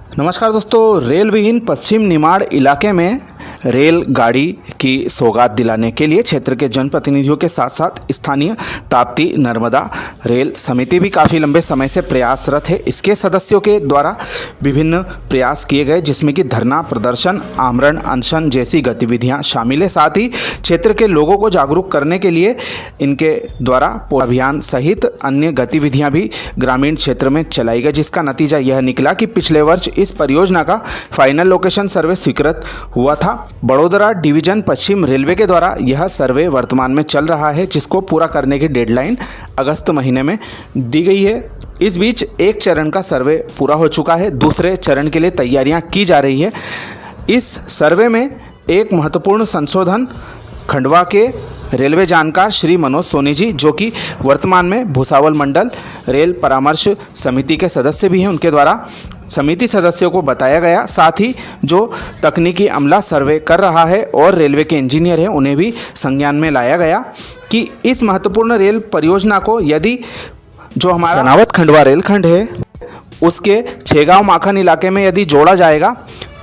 नमस्कार दोस्तों, रेल विहीन पश्चिम निमाड़ इलाके में रेल गाड़ी की सौगात दिलाने के लिए क्षेत्र के जनप्रतिनिधियों के साथ साथ स्थानीय ताप्ती नर्मदा रेल समिति भी काफ़ी लंबे समय से प्रयासरत है। इसके सदस्यों के द्वारा विभिन्न प्रयास किए गए, जिसमें कि धरना प्रदर्शन, आमरण अनशन जैसी गतिविधियां शामिल है। साथ ही क्षेत्र के लोगों को जागरूक करने के लिए इनके द्वारा अभियान सहित अन्य गतिविधियां भी ग्रामीण क्षेत्र में चलाई गई, जिसका नतीजा यह निकला कि पिछले वर्ष इस परियोजना का फाइनल लोकेशन सर्वे स्वीकृत हुआ था। बड़ोदरा डिवीजन पश्चिम रेलवे के द्वारा यह सर्वे वर्तमान में चल रहा है, जिसको पूरा करने की डेडलाइन अगस्त महीने में दी गई है। इस बीच एक चरण का सर्वे पूरा हो चुका है, दूसरे चरण के लिए तैयारियां की जा रही है। इस सर्वे में एक महत्वपूर्ण संशोधन खंडवा के रेलवे जानकार श्री मनोज सोनी जी, जो कि वर्तमान में भुसावल मंडल रेल परामर्श समिति के सदस्य भी हैं, उनके द्वारा समिति सदस्यों को बताया गया। साथ ही जो तकनीकी अमला सर्वे कर रहा है और रेलवे के इंजीनियर हैं, उन्हें भी संज्ञान में लाया गया कि इस महत्वपूर्ण रेल परियोजना को यदि जो हमारा सनावत खंडवा रेलखंड है उसके छेगांव माखन इलाके में यदि जोड़ा जाएगा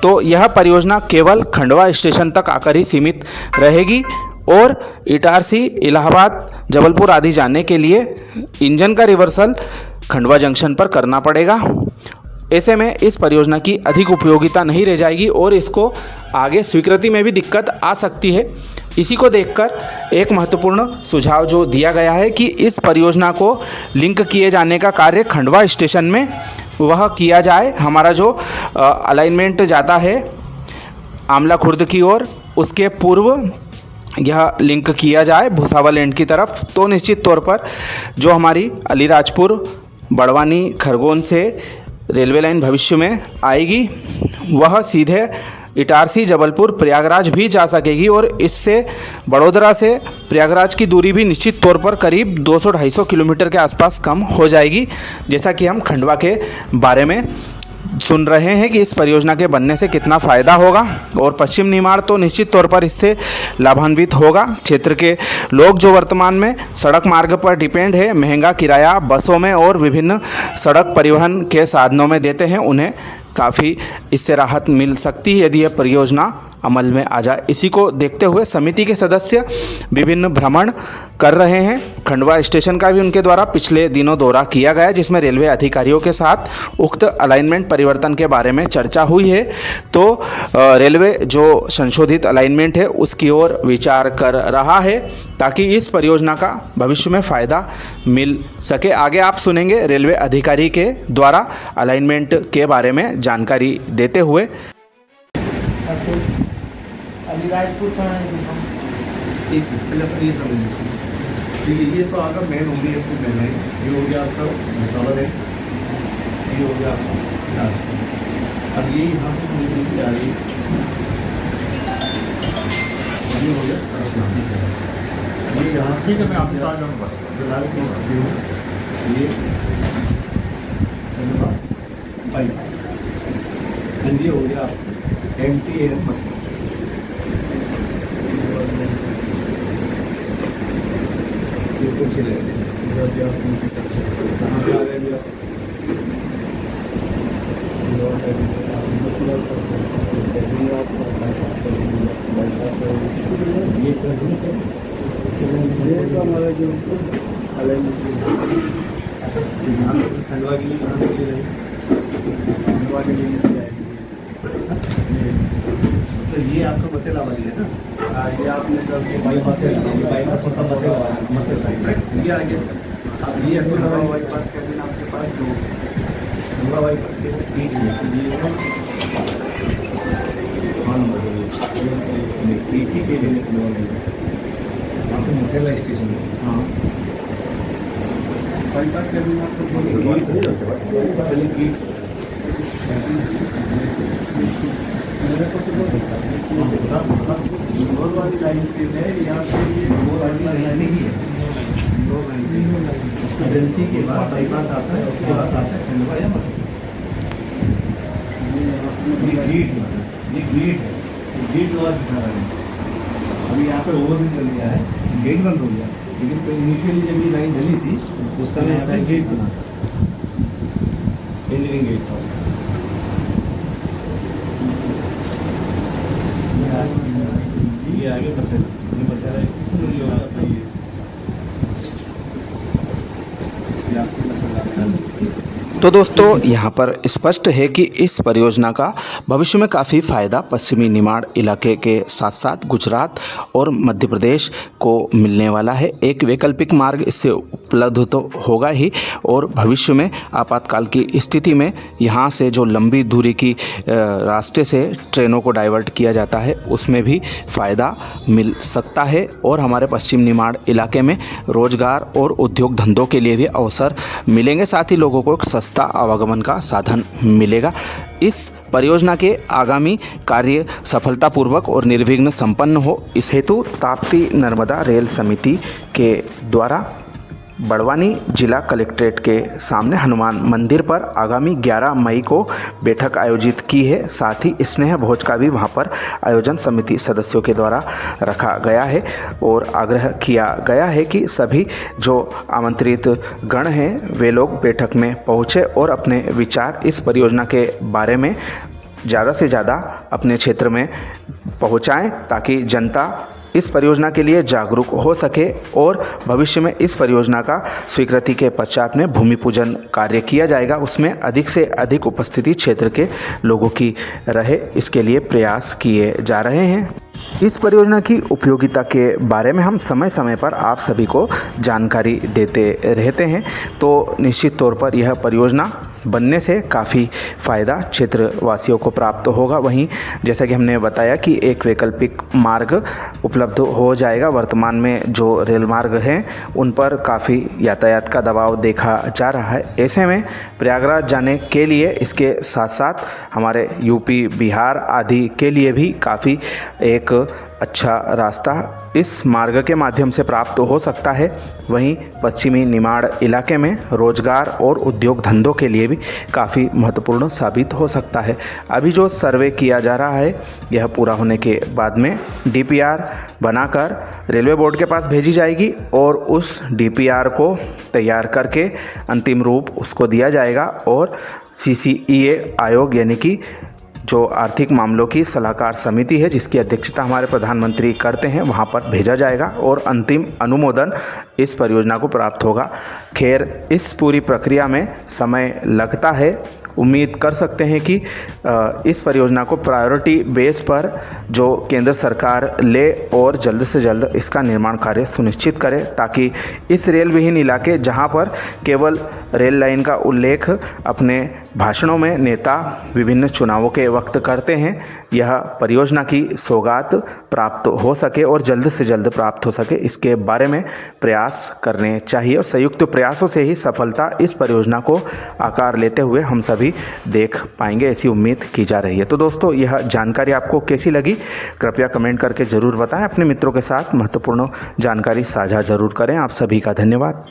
तो यह परियोजना केवल खंडवा स्टेशन तक आकर ही सीमित रहेगी और इटारसी, इलाहाबाद, जबलपुर आदि जाने के लिए इंजन का रिवर्सल खंडवा जंक्शन पर करना पड़ेगा। ऐसे में इस परियोजना की अधिक उपयोगिता नहीं रह जाएगी और इसको आगे स्वीकृति में भी दिक्कत आ सकती है। इसी को देखकर एक महत्वपूर्ण सुझाव जो दिया गया है कि इस परियोजना को लिंक किए जाने का कार्य खंडवा स्टेशन में वह किया जाए। हमारा जो अलाइनमेंट जाता है आमला खुर्द की ओर, उसके पूर्व यह लिंक किया जाए भुसावल एंड की तरफ, तो निश्चित तौर पर जो हमारी अलीराजपुर, बड़वानी, खरगोन से रेलवे लाइन भविष्य में आएगी वह सीधे इटारसी, जबलपुर, प्रयागराज भी जा सकेगी और इससे बड़ोदरा से प्रयागराज की दूरी भी निश्चित तौर पर करीब 200-250 किलोमीटर के आसपास कम हो जाएगी। जैसा कि हम खंडवा के बारे में सुन रहे हैं कि इस परियोजना के बनने से कितना फ़ायदा होगा और पश्चिम निमाड़ तो निश्चित तौर पर इससे लाभान्वित होगा। क्षेत्र के लोग जो वर्तमान में सड़क मार्ग पर डिपेंड है, महंगा किराया बसों में और विभिन्न सड़क परिवहन के साधनों में देते हैं, उन्हें काफ़ी इससे राहत मिल सकती है यदि यह परियोजना अमल में आ जाए। इसी को देखते हुए समिति के सदस्य विभिन्न भ्रमण कर रहे हैं। खंडवा स्टेशन का भी उनके द्वारा पिछले दिनों दौरा किया गया, जिसमें रेलवे अधिकारियों के साथ उक्त अलाइनमेंट परिवर्तन के बारे में चर्चा हुई है। तो रेलवे जो संशोधित अलाइनमेंट है उसकी ओर विचार कर रहा है ताकि इस परियोजना का भविष्य में फ़ायदा मिल सके। आगे आप सुनेंगे रेलवे अधिकारी के द्वारा अलाइनमेंट के बारे में जानकारी देते हुए। अलीराजपुर का एक पहले ये समझ लीजिए, ये तो आपका मेन हो गई है, इसकी मेन लाइन ये हो गया आपका भुसावल है, ये हो गया आपका। अब ये यहाँ से समझ की आ रही है, ये हो गया ये यहाँ से। ठीक है, मैं आपके साथ जाऊँगा फिलहाल ये बाइक ये हो गया MT एयरपोर्ट। कुछ हमारा जो खंडवा के लिए खंडवा के लिए तो ये आपका बतेला वाली है ना, ये आपने बाईपास ये आगे अब ये बाईपास कर देना आपके पास जो खंडवा बाईपास के के लिए आपको मोटेला स्टेशन है। हाँ, बाईपास कर देना आपको इंदौर वाली लाइन से है, यहाँ से इंदौर वाली लाइन नहीं है, इंदौर लाइन एजेंसी के बाद बाईपास आता है, उसके बाद आता है खंडवा या ये गेट है, गेट वाला दिखा रहा है। अभी यहाँ पे ओवर कर लिया है, गेट बंद हो गया, लेकिन इनिशियली जब ये लाइन डली थी उस समय यहाँ पे गेट बना था, इंजीनियरिंग गेट था। आगे बढ़ते हैं ये बताया है कि ये होगा अपना ये आपकी मतलब तो दोस्तों यहाँ पर स्पष्ट है कि इस परियोजना का भविष्य में काफ़ी फ़ायदा पश्चिमी निमाड़ इलाके के साथ साथ गुजरात और मध्य प्रदेश को मिलने वाला है। एक वैकल्पिक मार्ग इससे उपलब्ध तो होगा ही और भविष्य में आपातकाल की स्थिति में यहाँ से जो लंबी दूरी की रास्ते से ट्रेनों को डाइवर्ट किया जाता है उसमें भी फ़ायदा मिल सकता है और हमारे पश्चिम निमाड़ इलाके में रोजगार और उद्योग धंधों के लिए भी अवसर मिलेंगे। साथ ही लोगों को सस्ता आवागमन का साधन मिलेगा। इस परियोजना के आगामी कार्य सफलतापूर्वक और निर्विघ्न संपन्न हो, इस हेतु ताप्ती नर्मदा रेल समिति के द्वारा बड़वानी जिला कलेक्ट्रेट के सामने हनुमान मंदिर पर आगामी 11 मई को बैठक आयोजित की है। साथ ही स्नेह भोज का भी वहां पर आयोजन समिति सदस्यों के द्वारा रखा गया है और आग्रह किया गया है कि सभी जो आमंत्रित गण हैं वे लोग बैठक में पहुंचे और अपने विचार इस परियोजना के बारे में ज़्यादा से ज़्यादा अपने क्षेत्र में पहुंचाएं ताकि जनता इस परियोजना के लिए जागरूक हो सके और भविष्य में इस परियोजना का स्वीकृति के पश्चात में भूमि पूजन कार्य किया जाएगा, उसमें अधिक से अधिक उपस्थिति क्षेत्र के लोगों की रहे, इसके लिए प्रयास किए जा रहे हैं। इस परियोजना की उपयोगिता के बारे में हम समय समय पर आप सभी को जानकारी देते रहते हैं, तो निश्चित तौर पर यह परियोजना बनने से काफ़ी फ़ायदा क्षेत्रवासियों को प्राप्त होगा। वहीं जैसा कि हमने बताया कि एक वैकल्पिक मार्ग उपलब्ध हो जाएगा। वर्तमान में जो रेल मार्ग हैं उन पर काफ़ी यातायात का दबाव देखा जा रहा है। ऐसे में प्रयागराज जाने के लिए इसके साथ साथ हमारे यूपी, बिहार आदि के लिए भी काफ़ी एक अच्छा रास्ता इस मार्ग के माध्यम से प्राप्त हो सकता है। वहीं पश्चिमी निमाड़ इलाके में रोजगार और उद्योग धंधों के लिए भी काफ़ी महत्वपूर्ण साबित हो सकता है। अभी जो सर्वे किया जा रहा है यह पूरा होने के बाद में डीपीआर बनाकर रेलवे बोर्ड के पास भेजी जाएगी और उस डीपीआर को तैयार करके अंतिम रूप उसको दिया जाएगा और सीसीईए आयोग यानी कि जो आर्थिक मामलों की सलाहकार समिति है जिसकी अध्यक्षता हमारे प्रधानमंत्री करते हैं वहां पर भेजा जाएगा और अंतिम अनुमोदन इस परियोजना को प्राप्त होगा। खैर इस पूरी प्रक्रिया में समय लगता है। उम्मीद कर सकते हैं कि इस परियोजना को प्रायोरिटी बेस पर जो केंद्र सरकार ले और जल्द से जल्द इसका निर्माण कार्य सुनिश्चित करे ताकि इस रेल विहीन इलाके जहां पर केवल रेल लाइन का उल्लेख अपने भाषणों में नेता विभिन्न चुनावों के वक्त करते हैं, यह परियोजना की सौगात प्राप्त हो सके और जल्द से जल्द प्राप्त हो सके, इसके बारे में प्रयास करने चाहिए और संयुक्त प्रयासों से ही सफलता इस परियोजना को आकार लेते हुए हम सभी देख पाएंगे, ऐसी उम्मीद की जा रही है। तो दोस्तों यह जानकारी आपको कैसी लगी कृपया कमेंट करके ज़रूर बताएं। अपने मित्रों के साथ महत्वपूर्ण जानकारी साझा ज़रूर करें। आप सभी का धन्यवाद।